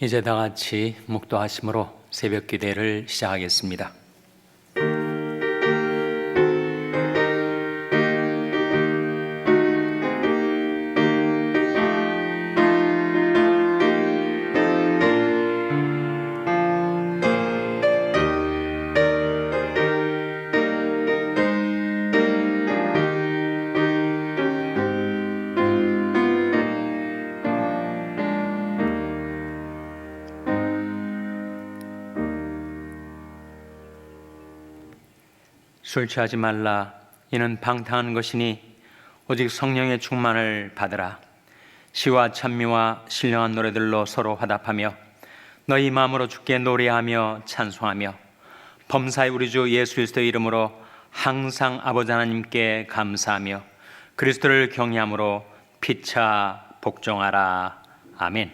이제 다 같이 묵도하심으로 새벽 기도를 시작하겠습니다. 술 취하지 말라. 이는 방탕한 것이니 오직 성령의 충만을 받으라. 시와 찬미와 신령한 노래들로 서로 화답하며 너희 마음으로 주께 노래하며 찬송하며 범사의 우리 주 예수 그리스도의 이름으로 항상 아버지 하나님께 감사하며 그리스도를 경외함으로 피차 복종하라. 아멘.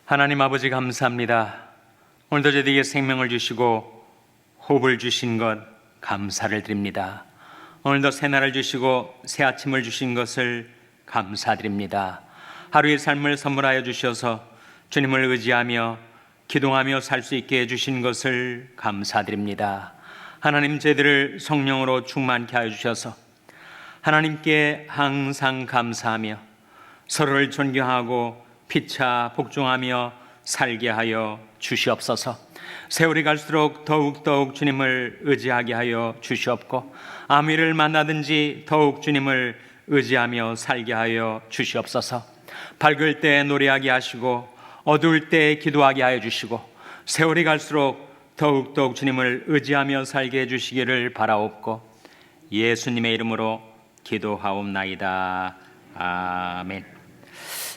하나님 아버지 감사합니다. 오늘도 저희에게 생명을 주시고 호흡을 주신 것 감사를 드립니다. 오늘도 새날을 주시고 새 아침을 주신 것을 감사드립니다. 하루의 삶을 선물하여 주셔서 주님을 의지하며 기도하며 살 수 있게 해주신 것을 감사드립니다. 하나님, 저희들을 성령으로 충만케 하여 주셔서 하나님께 항상 감사하며 서로를 존경하고 피차 복종하며 살게 하여 주시옵소서. 세월이 갈수록 더욱 주님을 의지하게 하여 주시옵고 아무 일을 만나든지 더욱 주님을 의지하며 살게 하여 주시옵소서. 밝을 때 노래하게 하시고 어두울 때 기도하게 하여 주시고 세월이 갈수록 더욱 주님을 의지하며 살게 해주시기를 바라옵고 예수님의 이름으로 기도하옵나이다. 아멘.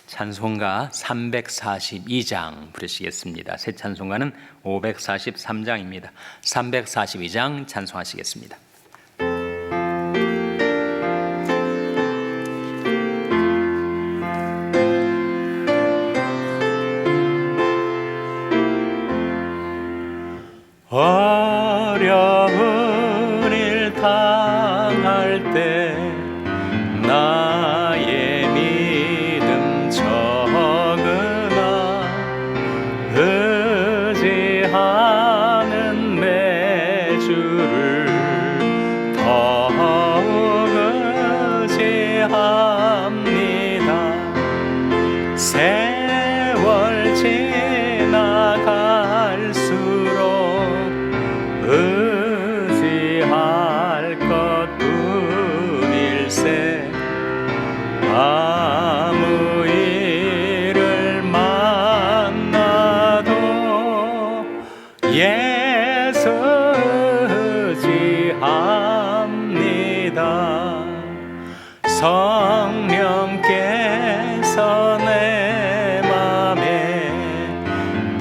찬송가 342장 부르시겠습니다. 새 찬송가는 543장입니다. 342장 찬송하시겠습니다. 어려운 일 당할 때 나의 믿음 적으나 의지하는 내 주를 더욱 의지합니다. 세월 지나갈수록 의지할 것뿐일세. 아무 일을 만나도 예수 의지합니다. 성령께서 내 맘에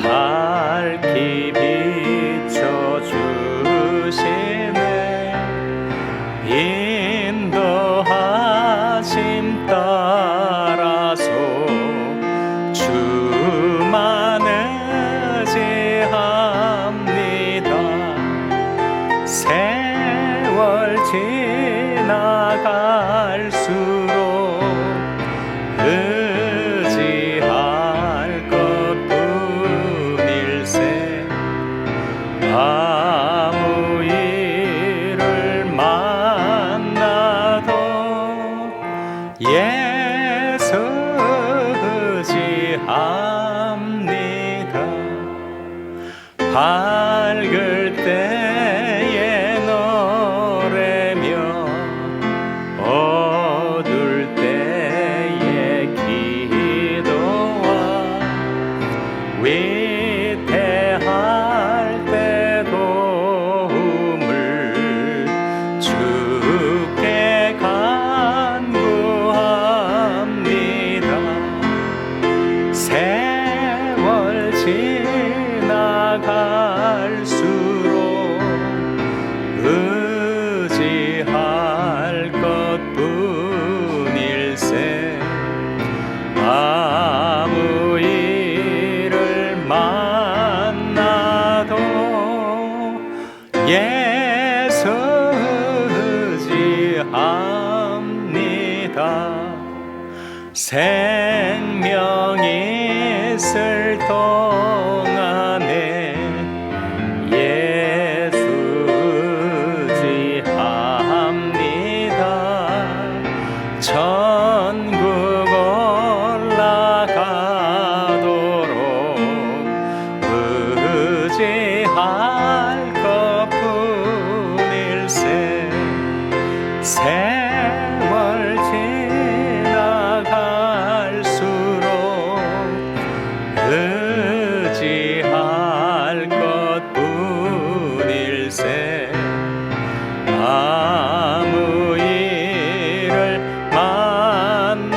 밝히 비춰주시네. 인도하심 따라서 주만 의지합니다. 세월 지나갈수록 의지할 것뿐일세. 아무 일을 만나도 예수 의지합니다. 밝을 때에 노래며 어두울 때에 기도와 위태할 때 도움을 주께 간구합니다. 세월 지나가 생명이 있을 동안에 예수지합니다. 천국 올라가도록 의지할 것뿐일세. 세월 지나갈수록 의지할 것뿐일세. 아무 일을 만나도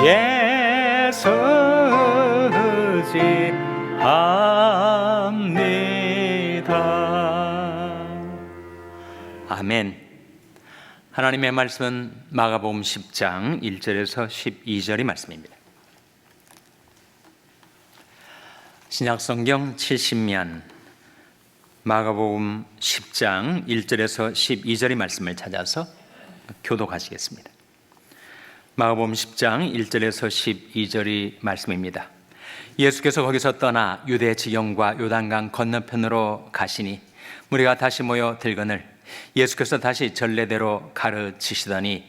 예수 의지합니다. 아멘. 하나님의 말씀은 마가복음 10장 1절에서 12절의 말씀입니다. 신약성경 70면 마가복음 10장 1절에서 12절의 말씀을 찾아서 교독하시겠습니다. 마가복음 10장 1절에서 12절의 말씀입니다. 예수께서 거기서 떠나 유대 지경과 요단강 건너편으로 가시니 무리가 다시 모여 들거늘 예수께서 다시 전례대로 가르치시더니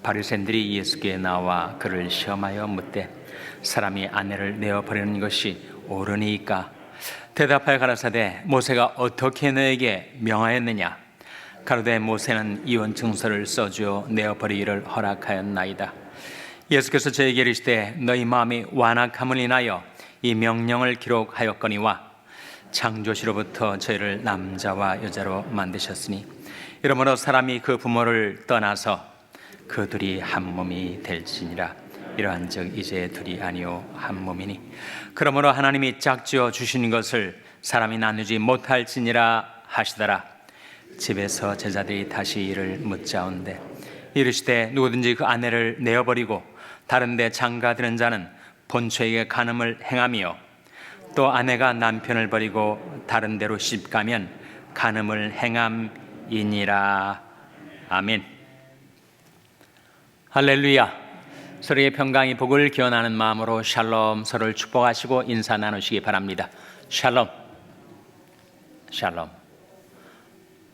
바리새인들이 예수께 나와 그를 시험하여 묻되 사람이 아내를 내어버리는 것이 옳으니까? 대답하여 가라사대 모세가 어떻게 너에게 명하였느냐? 가로되 모세는 이혼 증서를 써주어 내어버리기를 허락하였나이다. 예수께서 저에게 이르시되 너희 마음이 완악함을 인하여 이 명령을 기록하였거니와 창조시로부터 저희를 남자와 여자로 만드셨으니 이러므로 사람이 그 부모를 떠나서 그 둘이 한 몸이 될지니라. 이러한즉 이제 둘이 아니요 한 몸이니 그러므로 하나님이 짝지어 주신 것을 사람이 나누지 못할지니라 하시더라. 집에서 제자들이 다시 이를 묻자온대 이르시되 누구든지 그 아내를 내어버리고 다른 데 장가드는 자는 본처에게 간음을 행하며 또 아내가 남편을 버리고 다른 데로 시집가면 간음을 행함이니라. 아멘. 할렐루야. 서로의 평강이 복을 기원하는 마음으로 샬롬, 서로를 축복하시고 인사 나누시기 바랍니다. 샬롬. 샬롬.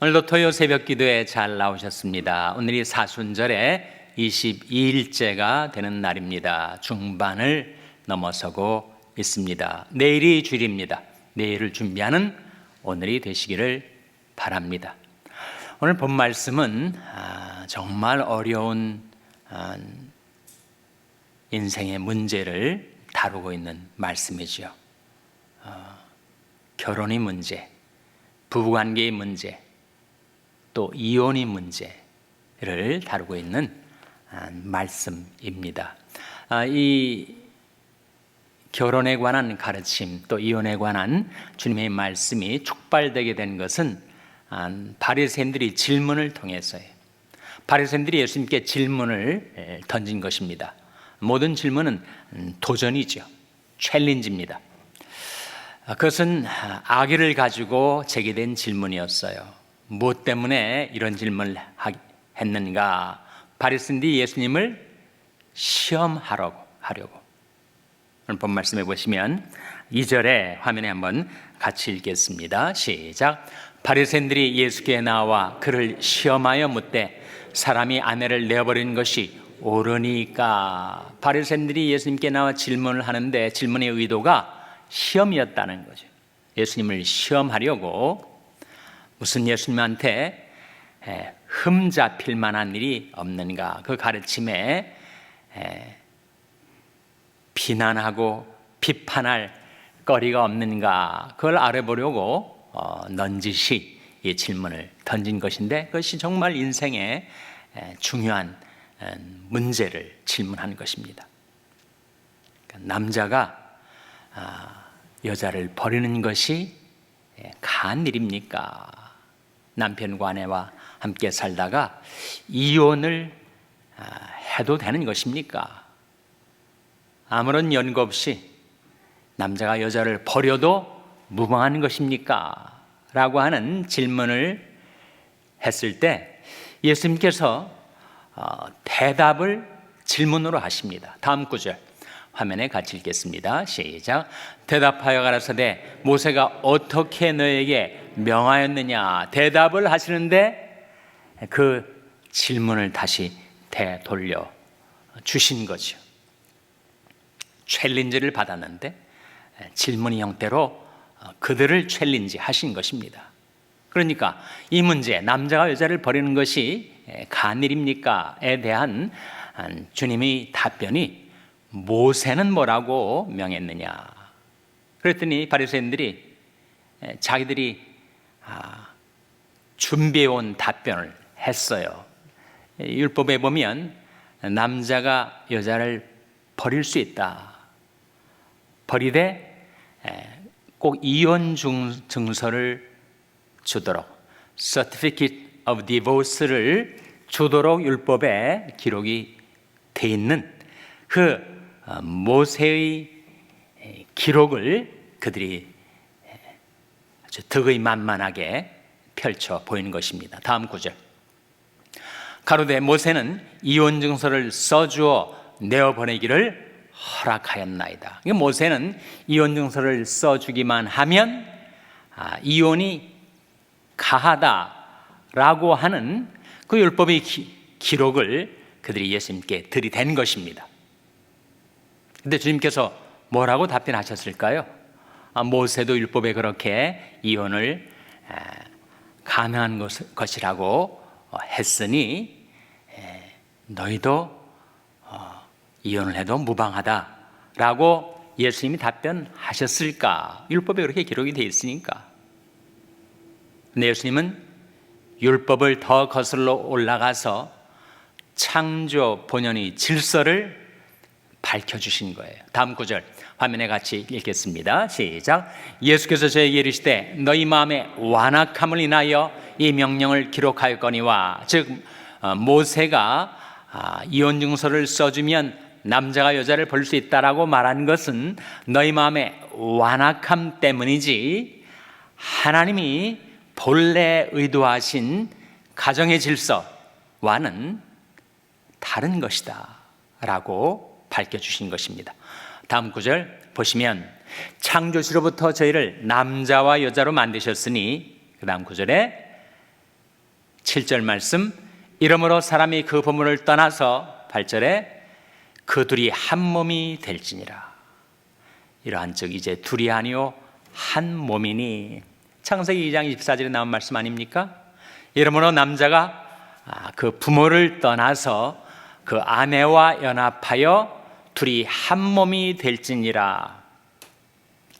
오늘도 토요 새벽 기도에 잘 나오셨습니다. 오늘이 사순절의 22일째가 되는 날입니다. 중반을 넘어서고 있습니다. 내일이 주일입니다. 내일을 준비하는 오늘이 되시기를 바랍니다. 오늘 본 말씀은 정말 어려운 인생의 문제를 다루고 있는 말씀이죠. 결혼의 문제, 부부관계의 문제, 또 이혼의 문제를 다루고 있는 말씀입니다. 이 결혼에 관한 가르침, 또 이혼에 관한 주님의 말씀이 촉발되게 된 것은 바리새인들이 질문을 통해서예요. 바리새인들이 예수님께 질문을 던진 것입니다. 모든 질문은 도전이죠. 챌린지입니다. 그것은 악의를 가지고 제기된 질문이었어요. 무엇 때문에 이런 질문을 했는가? 바리새인들이 예수님을 시험하려고. 오늘 본 말씀해 보시면 2절에 화면에 한번 같이 읽겠습니다. 시작. 바리새인들이 예수께 나와 그를 시험하여 묻되 사람이 아내를 내어버리는 것이 옳으니까? 바리새인들이 예수님께 나와 질문을 하는데 질문의 의도가 시험이었다는 거죠. 예수님을 시험하려고 무슨 예수님한테 흠잡힐 만한 일이 없는가? 그 가르침에 비난하고 비판할 거리가 없는가? 그걸 알아보려고 넌지시 이 질문을 던진 것인데 그것이 정말 인생의 중요한 문제를 질문한 것입니다. 그러니까 남자가 여자를 버리는 것이 가한 일입니까? 남편과 아내와 함께 살다가 이혼을 해도 되는 것입니까? 아무런 연고 없이 남자가 여자를 버려도 무방한 것입니까? 라고 하는 질문을 했을 때 예수님께서 대답을 질문으로 하십니다. 다음 구절 화면에 같이 읽겠습니다. 시작. 대답하여 가라사대 모세가 어떻게 너에게 명하였느냐. 대답을 하시는데 그 질문을 다시 되돌려 주신 거죠. 챌린지를 받았는데 질문의 형태로 그들을 챌린지 하신 것입니다. 그러니까 이 문제, 남자가 여자를 버리는 것이 가한 일입니까?에 대한 주님의 답변이 모세는 뭐라고 명했느냐. 그랬더니 바리새인들이 자기들이 준비해온 답변을 했어요. 율법에 보면 남자가 여자를 버릴 수 있다. 버리되 꼭 이혼 증서를 주도록, Certificate of Divorce를 주도록 율법에 기록이 돼 있는 그 모세의 기록을 그들이 아주 득의 만만하게 펼쳐 보이는 것입니다. 다음 구절. 가로되 모세는 이혼 증서를 써주어 내어보내기를 허락하였나이다. 모세는 이혼 증서를 써주기만 하면 이혼이 가하다라고 하는 그 율법의 기록을 그들이 예수님께 들이댄 것입니다. 그런데 주님께서 뭐라고 답변하셨을까요? 모세도 율법에 그렇게 이혼을 가능한 것이라고 했으니 너희도 이혼을 해도 무방하다라고 예수님이 답변하셨을까? 율법에 그렇게 기록이 되어 있으니까. 근데 예수님은 율법을 더 거슬러 올라가서 창조 본연의 질서를 밝혀주신 거예요. 다음 구절 화면에 같이 읽겠습니다. 시작. 예수께서 저에게 이르시되 너희 마음에 완악함을 인하여 이 명령을 기록하였거니와. 즉 모세가 이혼 증서를 써주면 남자가 여자를 볼 수 있다라고 말한 것은 너희 마음에 완악함 때문이지 하나님이 본래 의도하신 가정의 질서와는 다른 것이다 라고 밝혀주신 것입니다. 다음 구절 보시면 창조시로부터 저희를 남자와 여자로 만드셨으니, 그 다음 구절에 7절 말씀, 이러므로 사람이 그 부모를 떠나서 8절에 그 둘이 한 몸이 될지니라. 이러한 즉 이제 둘이 아니요 한 몸이니. 창세기 2장 24절에 나온 말씀 아닙니까? 이러므로 남자가 그 부모를 떠나서 그 아내와 연합하여 둘이 한 몸이 될지니라.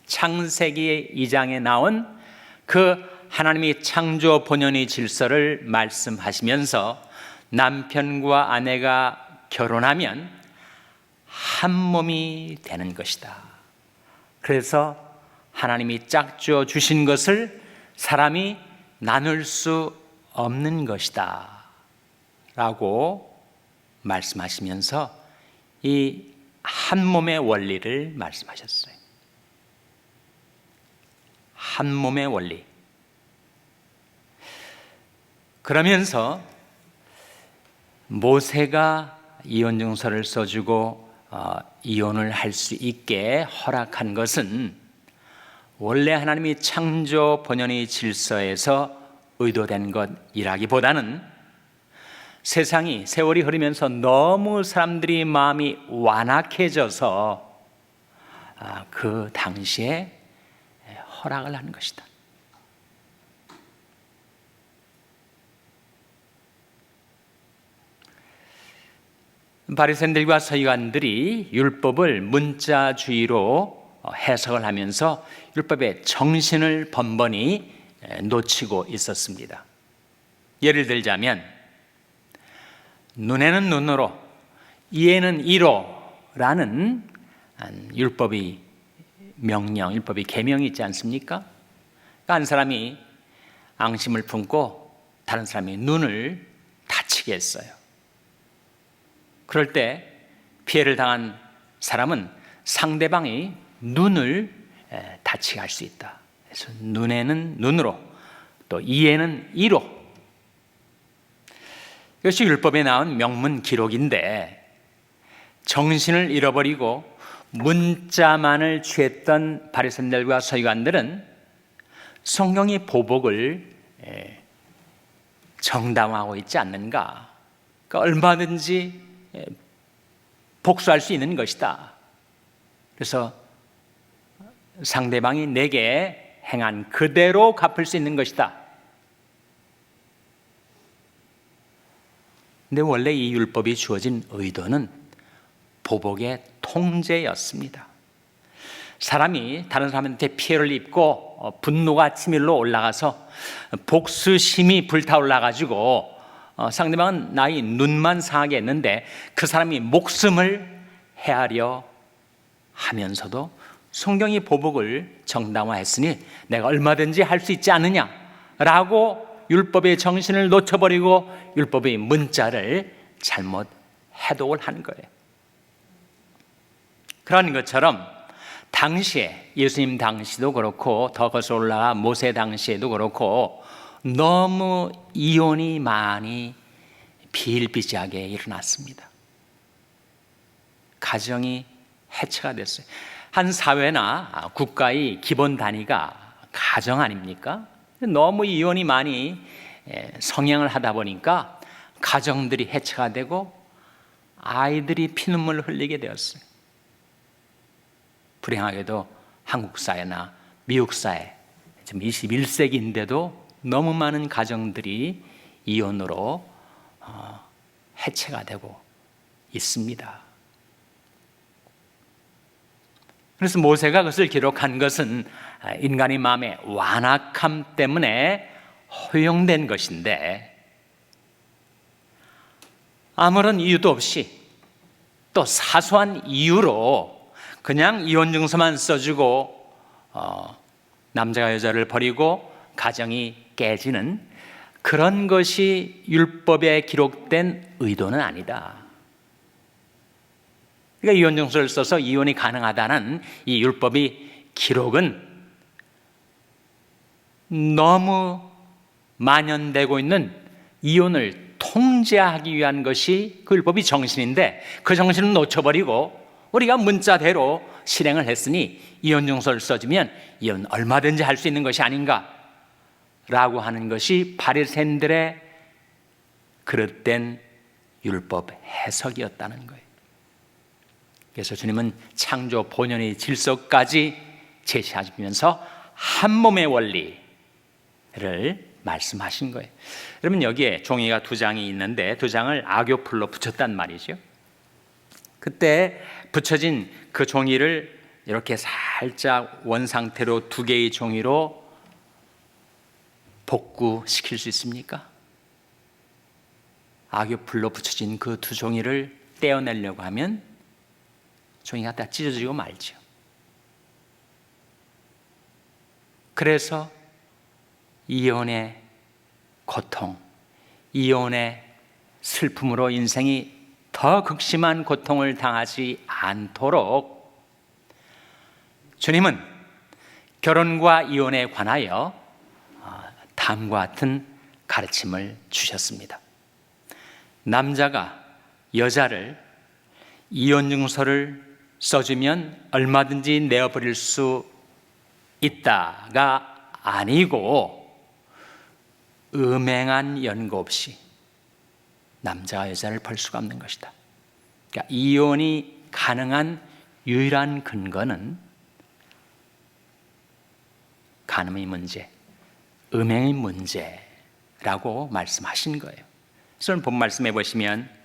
창세기 2장에 나온 그 하나님이 창조 본연의 질서를 말씀하시면서 남편과 아내가 결혼하면 한 몸이 되는 것이다. 그래서 하나님이 짝지어 주신 것을 사람이 나눌 수 없는 것이다 라고 말씀하시면서 이 한 몸의 원리를 말씀하셨어요. 한 몸의 원리. 그러면서 모세가 이혼 증서를 써주고 이혼을 할 수 있게 허락한 것은 원래 하나님이 창조 본연의 질서에서 의도된 것이라기보다는 세상이 세월이 흐르면서 너무 사람들이 마음이 완악해져서 그 당시에 허락을 한 것이다. 바리새인들과 서기관들이 율법을 문자주의로 해석을 하면서 율법의 정신을 번번이 놓치고 있었습니다. 예를 들자면 눈에는 눈으로, 이에는 이로라는 율법의 명령, 율법의 계명이 있지 않습니까? 그러니까 한 사람이 앙심을 품고 다른 사람이 눈을 다치게 했어요. 그럴 때 피해를 당한 사람은 상대방이 눈을 다치게 할 수 있다. 그래서 눈에는 눈으로, 또 이에는 이로. 이것이 율법에 나온 명문 기록인데 정신을 잃어버리고 문자만을 취했던 바리새인들과 서기관들은 성경의 보복을 정당화하고 있지 않는가? 그러니까 얼마든지 복수할 수 있는 것이다. 그래서 상대방이 내게 행한 그대로 갚을 수 있는 것이다. 근데 원래 이 율법이 주어진 의도는 보복의 통제였습니다. 사람이 다른 사람한테 피해를 입고 분노가 치밀로 올라가서 복수심이 불타올라가지고 상대방은 나의 눈만 상하게 했는데 그 사람이 목숨을 헤아려 하면서도 성경이 보복을 정당화했으니 내가 얼마든지 할 수 있지 않느냐라고 율법의 정신을 놓쳐버리고 율법의 문자를 잘못 해독을 한 거예요. 그런 것처럼 당시에 예수님 당시도 그렇고 더 거슬러 올라가 모세 당시에도 그렇고 너무 이혼이 많이 비일비재하게 일어났습니다. 가정이 해체가 됐어요. 한 사회나 국가의 기본 단위가 가정 아닙니까? 너무 이혼이 많이 성행을 하다 보니까 가정들이 해체가 되고 아이들이 피눈물을 흘리게 되었어요. 불행하게도 한국 사회나 미국 사회, 지금 21세기인데도 너무 많은 가정들이 이혼으로 해체가 되고 있습니다. 그래서 모세가 그것을 기록한 것은 인간의 마음의 완악함 때문에 허용된 것인데 아무런 이유도 없이 또 사소한 이유로 그냥 이혼 증서만 써주고 남자가 여자를 버리고 가정이 깨지는 그런 것이 율법에 기록된 의도는 아니다. 그러니까 이혼 증서를 써서 이혼이 가능하다는 이 율법의 기록은 너무 만연되고 있는 이혼을 통제하기 위한 것이 그 율법의 정신인데 그 정신을 놓쳐버리고 우리가 문자대로 실행을 했으니 이혼 증서를 써주면 이혼 얼마든지 할 수 있는 것이 아닌가라고 하는 것이 바리새인들의 그릇된 율법 해석이었다는 거예요. 그래서 주님은 창조 본연의 질서까지 제시하시면서 한 몸의 원리를 말씀하신 거예요. 여러분 여기에 종이가 2장이 있는데 2장을 악교풀로 붙였단 말이죠. 그때 붙여진 그 종이를 이렇게 살짝 원상태로 2개의 종이로 복구시킬 수 있습니까? 악교풀로 붙여진 그 2 종이를 떼어내려고 하면 종이가 다 찢어지고 말죠. 그래서 이혼의 고통, 이혼의 슬픔으로 인생이 더 극심한 고통을 당하지 않도록 주님은 결혼과 이혼에 관하여 다음과 같은 가르침을 주셨습니다. 남자가 여자를 이혼 증서를 써주면 얼마든지 내어버릴 수 있다가 아니고 음행한 연고 없이 남자와 여자를 벌 수가 없는 것이다. 그러니까 이혼이 가능한 유일한 근거는 간음의 문제, 음행의 문제라고 말씀하신 거예요. 그래서 본 말씀해 보시면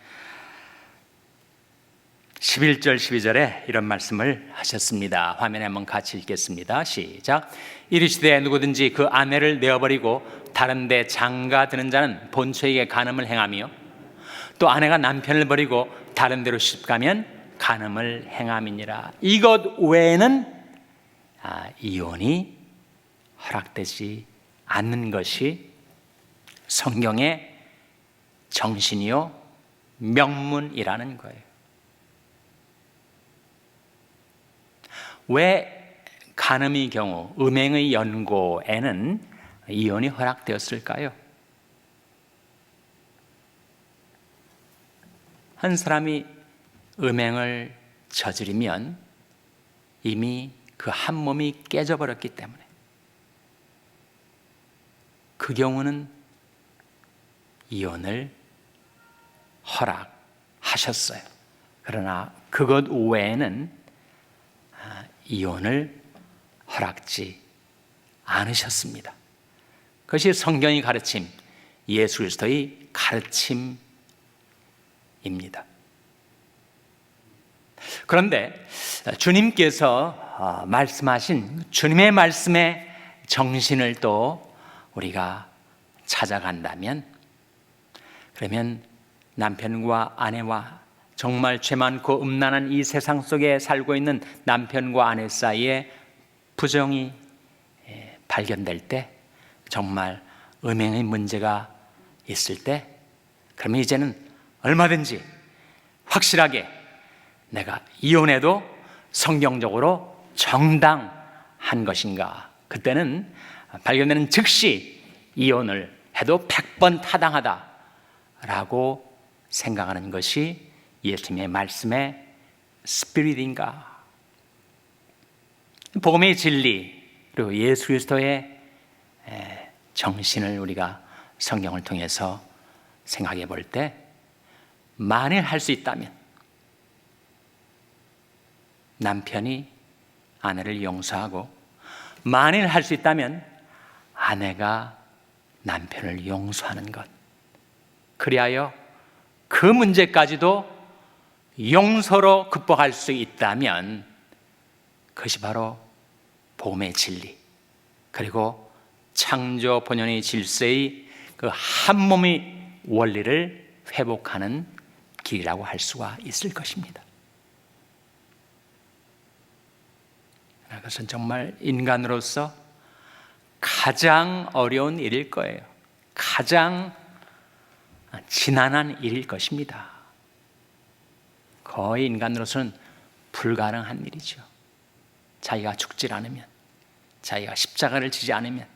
11절 12절에 이런 말씀을 하셨습니다. 화면에 한번 같이 읽겠습니다. 시작. 이르시되 누구든지 그 아내를 내어버리고 다른 데 장가드는 자는 본처에게 간음을 행하며 또 아내가 남편을 버리고 다른 데로 시집가면 간음을 행함이니라. 이것 외에는 이혼이 허락되지 않는 것이 성경의 정신이요 명문이라는 거예요. 왜 간음의 경우, 음행의 연고에는 이혼이 허락되었을까요? 한 사람이 음행을 저지르면 이미 그 한 몸이 깨져버렸기 때문에 그 경우는 이혼을 허락하셨어요. 그러나 그것 외에는 이혼을 허락지 않으셨습니다. 그것이 성경의 가르침, 예수 그리스도의 가르침입니다. 그런데 주님께서 말씀하신 주님의 말씀의 정신을 또 우리가 찾아간다면, 그러면 남편과 아내와 정말 죄 많고 음란한 이 세상 속에 살고 있는 남편과 아내 사이에 부정이 발견될 때, 정말 음행의 문제가 있을 때, 그러면 이제는 얼마든지 확실하게 내가 이혼해도 성경적으로 정당한 것인가, 그때는 발견되는 즉시 이혼을 해도 100번 타당하다라고 생각하는 것이 예수님의 말씀의 스피릿인가. 복음의 진리 그리고 예수 그리스도의 정신을 우리가 성경을 통해서 생각해 볼 때, 만일 할 수 있다면 남편이 아내를 용서하고, 만일 할 수 있다면 아내가 남편을 용서하는 것, 그리하여 그 문제까지도 용서로 극복할 수 있다면 그것이 바로 복음의 진리, 그리고 창조 본연의 질서의 그 한 몸의 원리를 회복하는 길이라고 할 수가 있을 것입니다. 그것은 정말 인간으로서 가장 어려운 일일 거예요. 가장 지난한 일일 것입니다. 거의 인간으로서는 불가능한 일이죠. 자기가 죽지 않으면, 자기가 십자가를 지지 않으면,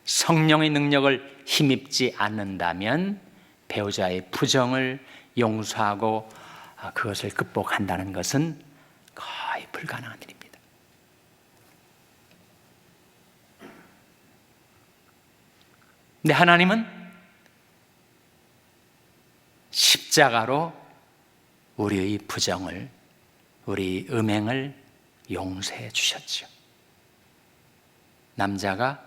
성령의 능력을 힘입지 않는다면 배우자의 부정을 용서하고 그것을 극복한다는 것은 거의 불가능한 일입니다. 근데 하나님은 십자가로 우리의 부정을, 우리 음행을 용서해 주셨죠. 남자가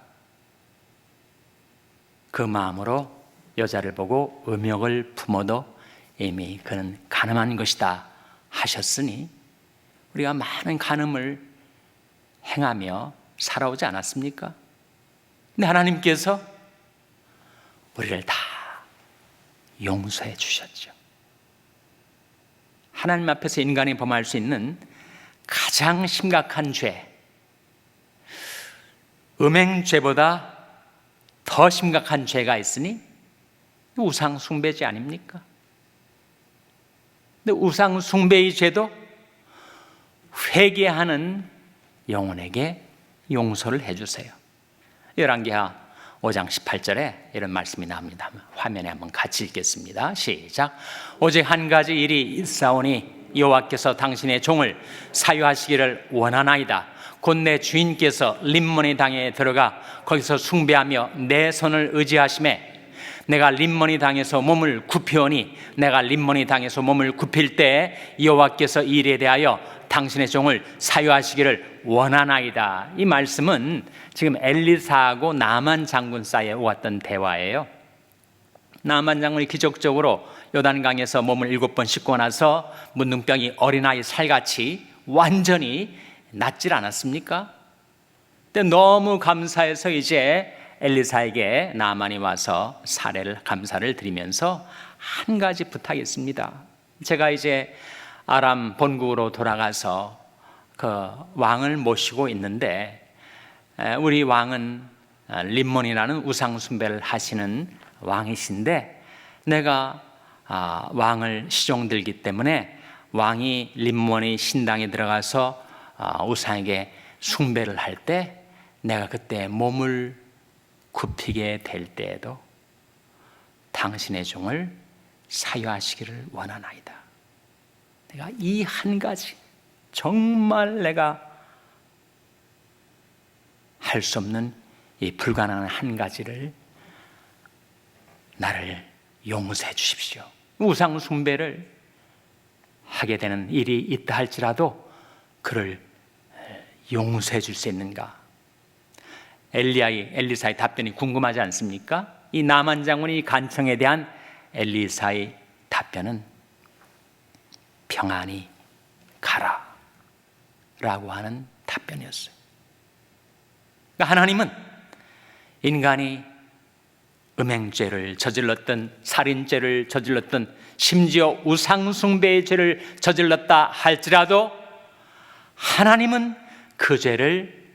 그 마음으로 여자를 보고 음욕을 품어도 이미 그는 간음한 것이다 하셨으니, 우리가 많은 간음을 행하며 살아오지 않았습니까? 근데 하나님께서 우리를 다 용서해 주셨죠. 하나님 앞에서 인간이 범할 수 있는 가장 심각한 죄, 음행죄보다 더 심각한 죄가 있으니 우상 숭배죄 아닙니까? 근데 우상 숭배의 죄도 회개하는 영혼에게 용서를 해주세요. 열왕기하 5장 18절에 이런 말씀이 나옵니다. 화면에 한번 같이 읽겠습니다. 시작. 오직 한 가지 일이 있사오니 여호와께서 당신의 종을 사유하시기를 원하나이다. 곧 내 주인께서 림몬의 당에 들어가 거기서 숭배하며 내 손을 의지하심에 내가 림몬의 당에서 몸을 굽히오니 내가 림몬의 당에서 몸을 굽힐 때에 여호와께서 이 일에 대하여 당신의 종을 사유하시기를 원하나이다. 이 말씀은 지금 엘리사하고 나만 장군 사이에 왔던 대화예요. 나만 장군이 기적적으로 요단강에서 몸을 7번 씻고 나서 문둥병이 어린아이 살같이 완전히 낫질 않았습니까? 근데 너무 감사해서 이제 엘리사에게 나만이 와서 감사를 드리면서 한 가지 부탁했습니다. 제가 이제 아람 본국으로 돌아가서 그 왕을 모시고 있는데, 우리 왕은 림몬이라는 우상 숭배를 하시는 왕이신데, 내가 왕을 시종들기 때문에 왕이 림몬의 신당에 들어가서 우상에게 숭배를 할 때 내가 그때 몸을 굽히게 될 때에도 당신의 종을 사유하시기를 원하나이다. 내가 이 한 가지, 정말 내가 할 수 없는 이 불가능한 한 가지를 나를 용서해 주십시오. 우상 숭배를 하게 되는 일이 있다 할지라도 그를 용서해 줄 수 있는가? 엘리사의 답변이 궁금하지 않습니까? 이 나만 장군의 간청에 대한 엘리사의 답변은 평안히 가라 라고 하는 답변이었어요. 그러니까 하나님은 인간이 음행죄를 저질렀던, 살인죄를 저질렀던, 심지어 우상숭배의 죄를 저질렀다 할지라도 하나님은 그 죄를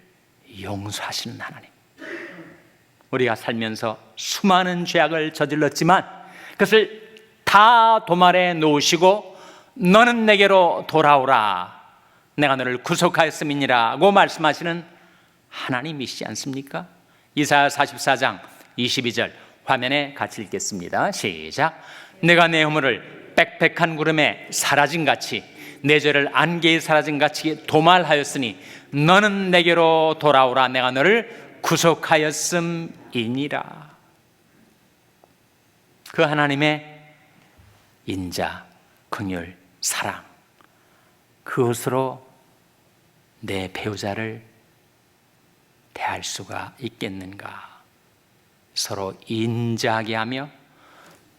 용서하시는 하나님. 우리가 살면서 수많은 죄악을 저질렀지만 그것을 다 도말해 놓으시고 너는 내게로 돌아오라, 내가 너를 구속하였음이니라고 말씀하시는 하나님이시지 않습니까? 이사야 44장 22절 화면에 같이 읽겠습니다. 시작. 내가 내 허물을 빽빽한 구름에 사라진 같이 내 죄를 안개에 사라진 같이 도말하였으니 너는 내게로 돌아오라, 내가 너를 구속하였음이니라. 그 하나님의 인자, 긍휼, 사랑, 그것으로 내 배우자를 대할 수가 있겠는가? 서로 인자하게 하며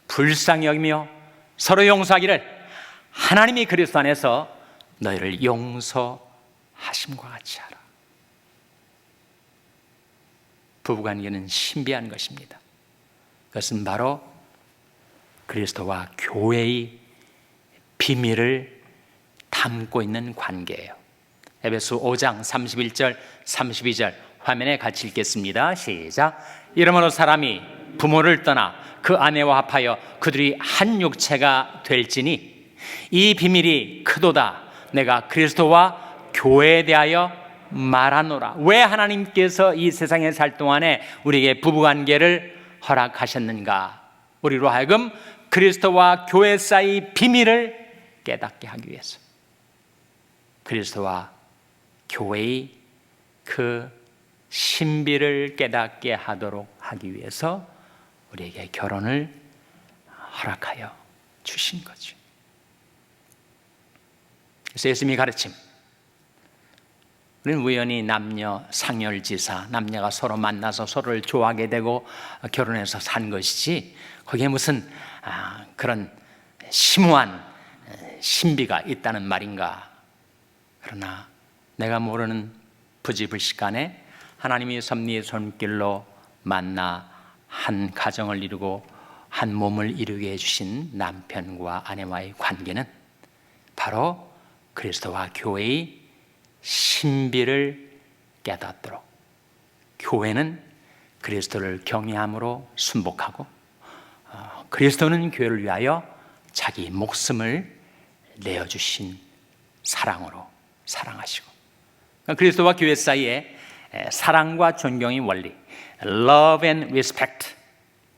불쌍히 여기며 서로 용서하기를 하나님이 그리스도 안에서 너희를 용서하심과 같이 하라. 부부관계는 신비한 것입니다. 그것은 바로 그리스도와 교회의 비밀을 담고 있는 관계예요. 에베소 5장 31절 32절 화면에 같이 읽겠습니다. 시작. 이러므로 사람이 부모를 떠나 그 아내와 합하여 그들이 한 육체가 될지니 이 비밀이 크도다. 내가 그리스도와 교회에 대하여 말하노라. 왜 하나님께서 이 세상에 살 동안에 우리에게 부부관계를 허락하셨는가? 우리로 하여금 그리스도와 교회 사이 비밀을 깨닫게 하기 위해서, 그리스도와 교회의 그 신비를 깨닫게 하도록 하기 위해서 우리에게 결혼을 허락하여 주신 거죠. 그래서 예수님이 가르침, 우리는 우연히 남녀 상열지사, 남녀가 서로 만나서 서로를 좋아하게 되고 결혼해서 산 것이지 거기에 무슨 그런 심오한 신비가 있다는 말인가? 그러나 내가 모르는 부지불식간에 하나님이 섭리의 손길로 만나 한 가정을 이루고 한 몸을 이루게 해주신 남편과 아내와의 관계는 바로 그리스도와 교회의 신비를 깨닫도록, 교회는 그리스도를 경외함으로 순복하고 그리스도는 교회를 위하여 자기 목숨을 내어주신 사랑으로 사랑하시고, 그리스도와 교회 사이에 사랑과 존경의 원리, love and respect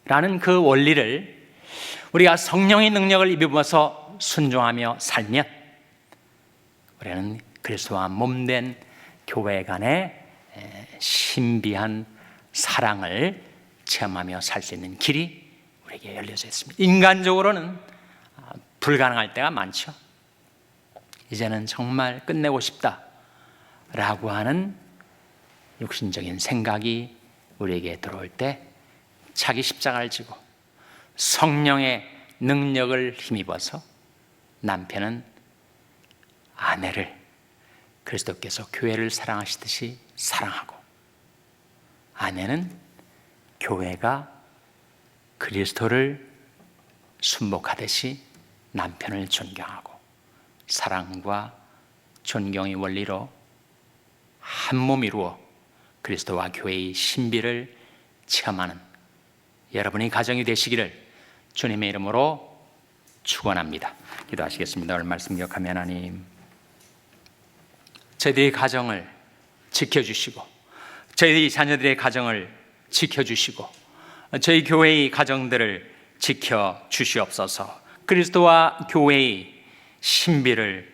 라는 그 원리를 우리가 성령의 능력을 입어서 순종하며 살면 우리는 그리스도와 몸된 교회 간의 신비한 사랑을 체험하며 살 수 있는 길이 우리에게 열려져 있습니다. 인간적으로는 불가능할 때가 많죠. 이제는 정말 끝내고 싶다라고 하는 육신적인 생각이 우리에게 들어올 때 자기 십자가를 지고 성령의 능력을 힘입어서 남편은 아내를 그리스도께서 교회를 사랑하시듯이 사랑하고, 아내는 교회가 그리스도를 순복하듯이 남편을 존경하고, 사랑과 존경의 원리로 한 몸 이루어 그리스도와 교회의 신비를 체험하는 여러분의 가정이 되시기를 주님의 이름으로 축원합니다. 기도하시겠습니다. 오늘 말씀 기억하면 하나님, 저희들의 가정을 지켜주시고 저희 자녀들의 가정을 지켜주시고 저희 교회의 가정들을 지켜주시옵소서. 그리스도와 교회의 신비를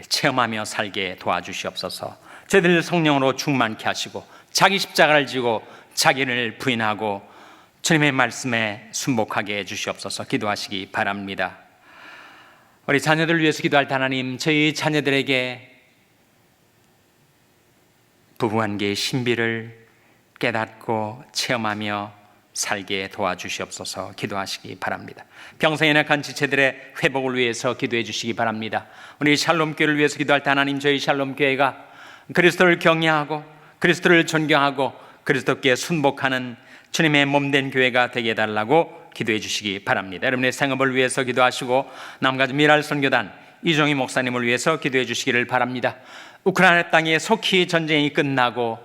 체험하며 살게 도와주시옵소서. 저희들 성령으로 충만케 하시고 자기 십자가를 지고 자기를 부인하고 주님의 말씀에 순복하게 해주시옵소서. 기도하시기 바랍니다. 우리 자녀들을 위해서 기도할 때 하나님, 저희 자녀들에게 부부관계의 신비를 깨닫고 체험하며 살게 도와주시옵소서. 기도하시기 바랍니다. 평생에 연약한 지체들의 회복을 위해서 기도해 주시기 바랍니다. 우리 샬롬교회를 위해서 기도할 때 하나님, 저희 샬롬교회가 그리스도를 경외하고 그리스도를 존경하고 그리스도께 순복하는 주님의 몸된 교회가 되게 해달라고 기도해 주시기 바랍니다. 여러분의 생업을 위해서 기도하시고 남가주 미랄 선교단 이종희 목사님을 위해서 기도해 주시기를 바랍니다. 우크라이나 땅에 속히 전쟁이 끝나고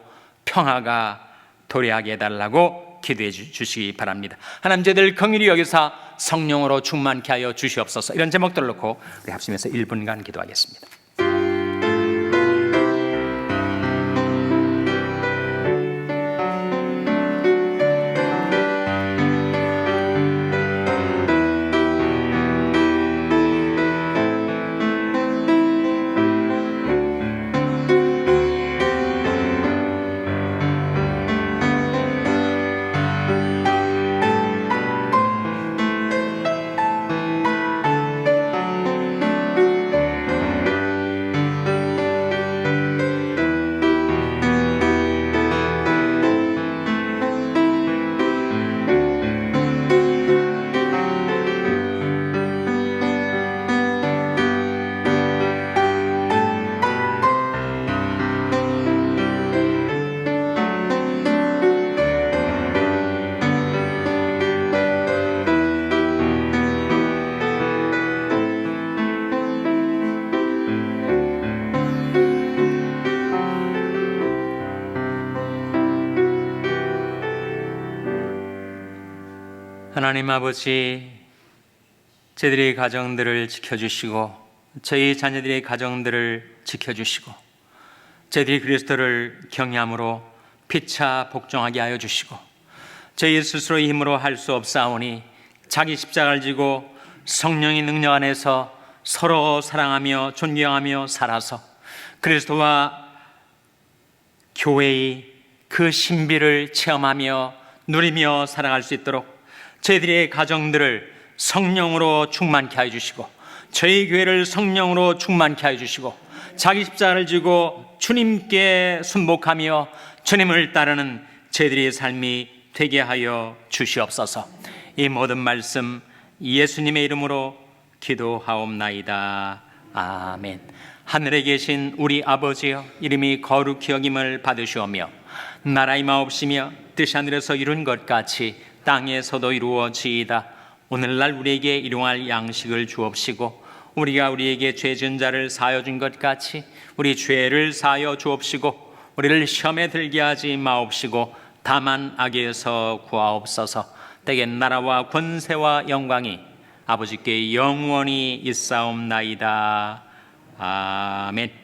평화가 도래하게 해달라고 기도해 주시기 바랍니다. 하나님, 저희들 긍휼히 여기사 성령으로 충만케 하여 주시옵소서. 이런 제목들을 놓고 우리 합심해서 1분간 기도하겠습니다. 하나님 아버지, 저희들의 가정들을 지켜주시고 저희 자녀들의 가정들을 지켜주시고 저희들이 그리스도를 경외함으로 피차 복종하게 하여 주시고 저희 스스로의 힘으로 할 수 없사오니 자기 십자가를 지고 성령의 능력 안에서 서로 사랑하며 존경하며 살아서 그리스도와 교회의 그 신비를 체험하며 누리며 살아갈 수 있도록 저희들의 가정들을 성령으로 충만케 하여 주시고 저희 교회를 성령으로 충만케 하여 주시고 자기 십자가를 지고 주님께 순복하며 주님을 따르는 저희들의 삶이 되게 하여 주시옵소서. 이 모든 말씀 예수님의 이름으로 기도하옵나이다. 아멘. 하늘에 계신 우리 아버지여, 이름이 거룩히 여김을 받으시오며 나라의 마옵시며 뜻이 하늘에서 이룬 것 같이 땅에서도 이루어지이다. 오늘날 우리에게 일용할 양식을 주옵시고 우리가 우리에게 죄 지은 자를 사하여 준 것 같이 우리 죄를 사하여 주옵시고 우리를 시험에 들게 하지 마옵시고 다만 악에서 구하옵소서. 때에 나라와 권세와 영광이 아버지께 영원히 있사옵나이다. 아멘.